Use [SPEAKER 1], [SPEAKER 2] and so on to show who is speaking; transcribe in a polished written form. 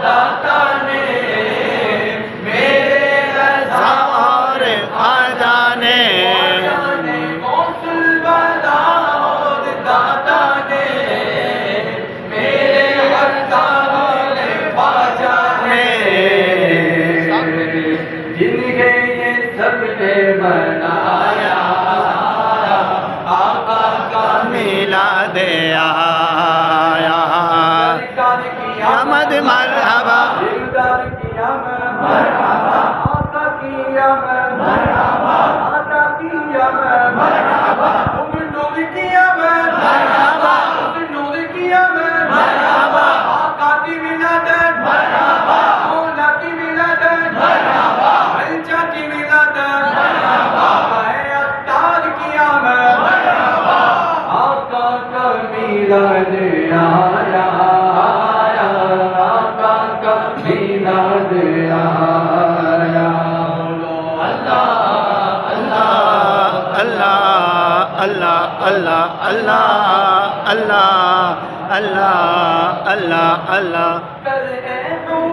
[SPEAKER 1] داتا نے میرے رضا اور خواجہ نے غوث البلا اور داتا نے میرے رضا اور خواجہ نے جنہیں یہ سب نے بنایا آقا کا
[SPEAKER 2] میلاد آیا آمد مرحبا
[SPEAKER 1] دلدار کی آمد مرحبا آقا کی آمد مرحبا آقا کی آمد مرحبا نور کی آمد مرحبا نور کی آمد مرحبا آقا کی ولادت مرحبا مولا کی ولادت مرحبا عائشہ کی ولادت مرحبا عطار کی آمد مرحبا آقا کا میلاد آیا آقا کا میلاد آیا
[SPEAKER 2] اللہ اللہ اللہ اللہ اللہ اللہ اللہ اللہ اللہ